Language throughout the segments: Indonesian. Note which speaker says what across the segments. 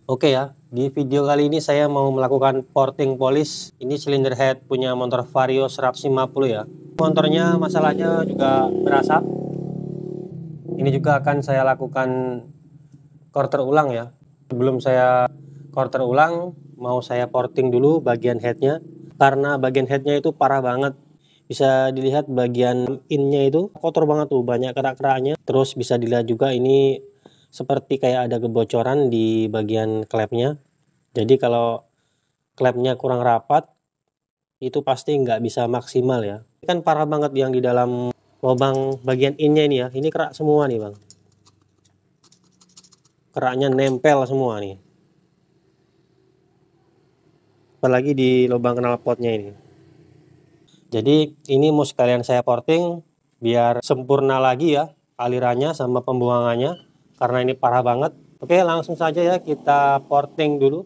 Speaker 1: Oke ya, di video kali ini saya mau melakukan porting polish. Ini silinder head punya motor Vario 150 ya. Motornya masalahnya juga berasap. Ini juga akan saya lakukan quarter ulang ya. Sebelum saya quarter ulang, mau saya porting dulu bagian headnya. Karena bagian headnya itu parah banget. Bisa dilihat bagian innya itu kotor banget tuh, banyak kerak-keraknya. Terus bisa dilihat juga ini seperti kayak ada kebocoran di bagian klepnya. Jadi kalau klepnya kurang rapat, itu pasti nggak bisa maksimal ya. Ini kan parah banget yang di dalam lubang bagian innya ini ya. Ini kerak semua nih bang. Keraknya nempel semua nih. Apalagi di lubang knalpotnya ini. Jadi ini mau sekalian saya porting biar sempurna lagi ya alirannya sama pembuangannya. Karena ini parah banget. Oke, langsung saja ya kita porting dulu.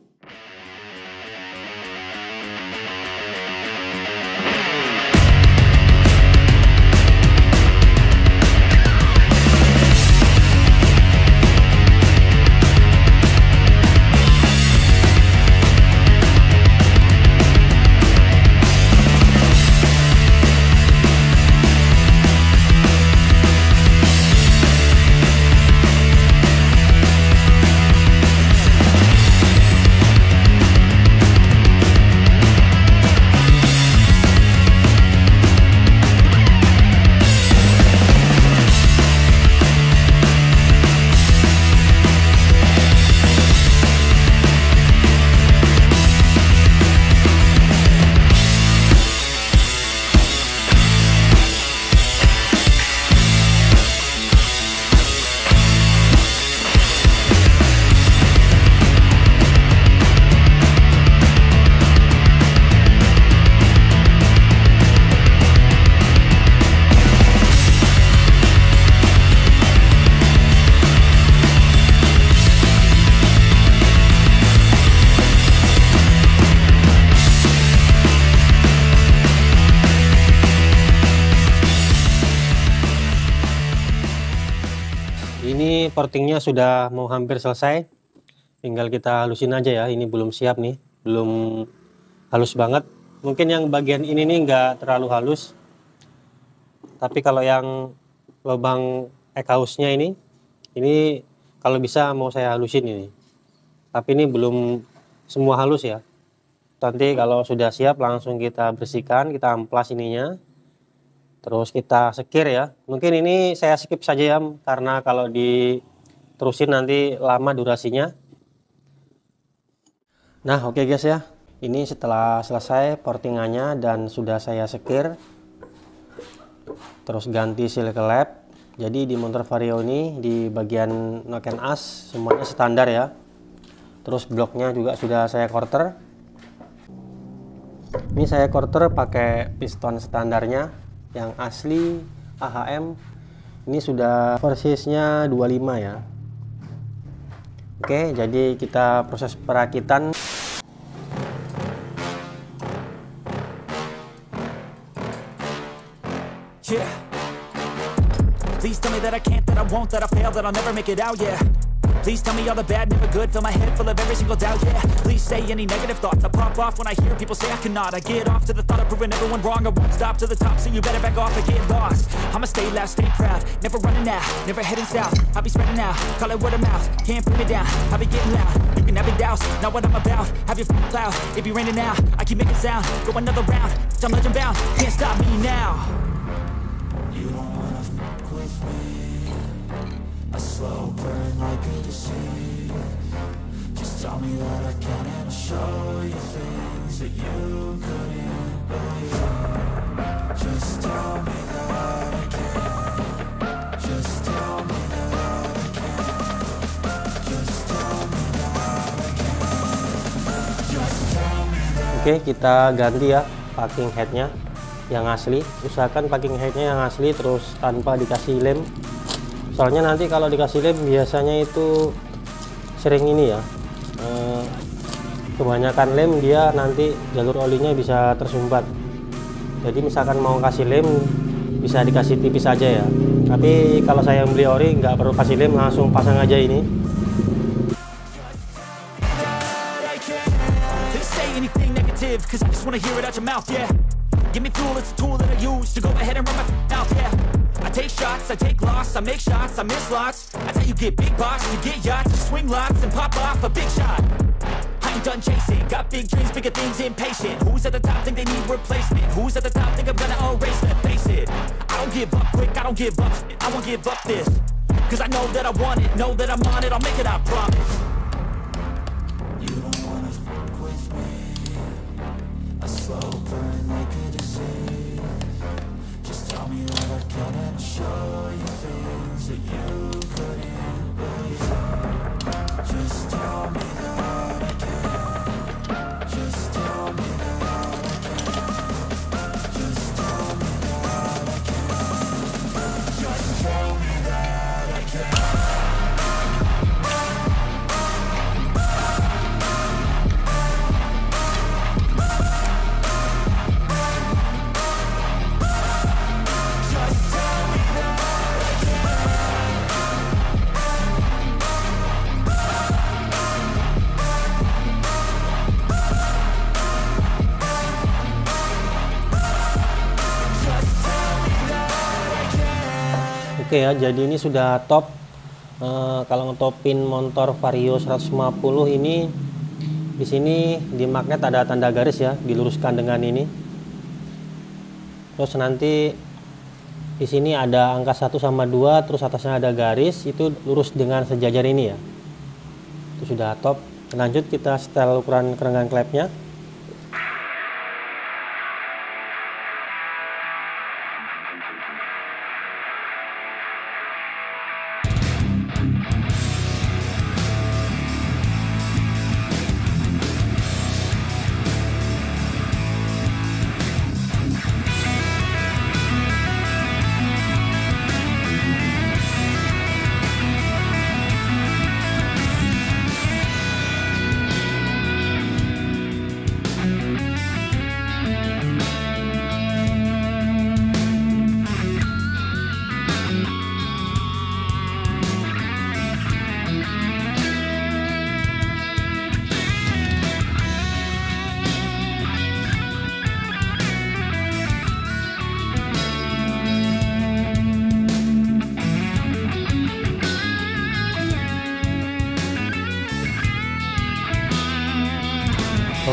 Speaker 1: Ini portingnya sudah mau hampir selesai, tinggal kita halusin aja ya. Ini belum siap nih, belum halus banget. Mungkin yang bagian ini nih nggak terlalu halus, tapi kalau yang lubang ekhausnya ini kalau bisa mau saya halusin ini. Tapi ini belum semua halus ya. Nanti kalau sudah siap langsung kita bersihkan, kita amplas ininya. Terus kita sekir ya. Mungkin ini saya skip saja ya, karena kalau diterusin nanti lama durasinya. Nah oke guys ya, ini setelah selesai portingannya dan sudah saya sekir. Terus ganti seal klep. Jadi di motor Vario ini di bagian knock and as semuanya standar ya. Terus bloknya juga sudah saya quarter. Ini saya quarter pakai piston standarnya yang asli AHM. Ini sudah versinya 25 ya. Oke, jadi kita proses perakitan.
Speaker 2: Yeah. Please tell me that I can't, that I won't, that I fail, that I'll never make it out, yeah. Please tell me all the bad, never good, fill my head full of every single doubt, yeah. Please say any negative thoughts, I pop off when I hear people say I cannot. I get off to the thought of proving everyone wrong, I won't stop to the top, so you better back off and get lost. I'ma stay loud, stay proud, never running out, never heading south. I'll be spreading out, call it word of mouth, can't put me down, I'll be getting loud. You can have it douse, not what I'm about, have your cloud, it be raining now, I keep making sound, go another round, I'm legend bound, can't stop me now. You don't wanna fuck with me, a slow burn like a disease. Just tell me that I can and I'll show you things that you couldn't believe. Just tell me that I can. Just tell me that I can. Just tell me that I can. Just tell me that.
Speaker 1: Oke, kita ganti ya packing headnya yang asli. Usahakan packing headnya yang asli, terus tanpa dikasih lem. Soalnya nanti kalau dikasih lem biasanya itu sering ini ya, kebanyakan lem dia nanti jalur olinya bisa tersumbat. Jadi misalkan mau kasih lem bisa dikasih tipis aja ya. Tapi kalau saya beli ori nggak perlu kasih lem, langsung pasang aja ini.
Speaker 2: Please say anything negative, cause I just wanna hear it out your mouth, yeah. Give me fuel, it's a tool that I use to go ahead and run my mouth, yeah. I take shots, I take loss, I make shots, I miss lots. That's how you get big boss, you get yachts, you swing lots and pop off a big shot. I ain't done chasing, got big dreams, bigger things, impatient. Who's at the top think they need replacement? Who's at the top think I'm gonna erase them? Face it, I don't give up quick, I don't give up shit, I won't give up this. Cause I know that I want it, know that I'm on it, I'll make it, I promise. You don't wanna fuck with me, a slow burn like a disease. Just tell me that I can and show you things that you couldn't believe. Just tell me that I can. Just tell me that I can. Just tell me that I can. Just tell me that I can.
Speaker 1: Oke ya, jadi ini sudah top. Kalau ngetopin motor Vario 150 ini, di sini di magnet ada tanda garis ya, diluruskan dengan ini. Terus nanti di sini ada angka 1 sama 2, terus atasnya ada garis, itu lurus dengan sejajar ini ya. Itu sudah top. Lanjut kita setel ukuran kerenggan klepnya.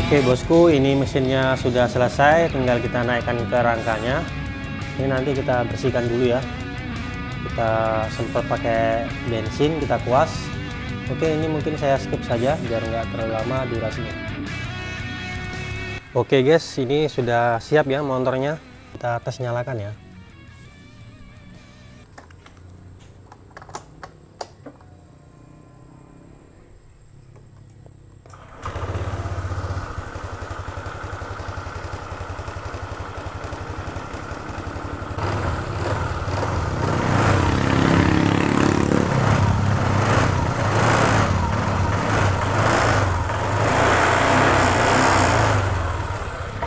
Speaker 1: Oke bosku, ini mesinnya sudah selesai, tinggal kita naikkan ke rangkanya. Ini nanti kita bersihkan dulu ya. Kita semprot pakai bensin, kita kuas. Oke, ini mungkin saya skip saja biar nggak terlalu lama durasinya. Oke guys, ini sudah siap ya motornya. Kita tes nyalakan ya.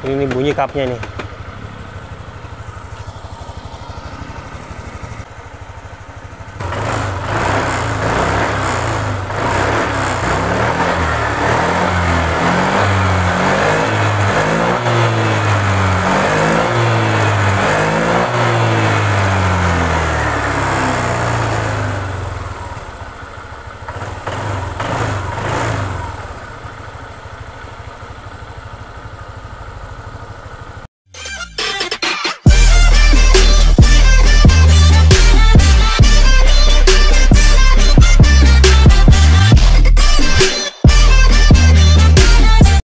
Speaker 1: Ini bunyi kapnya nih.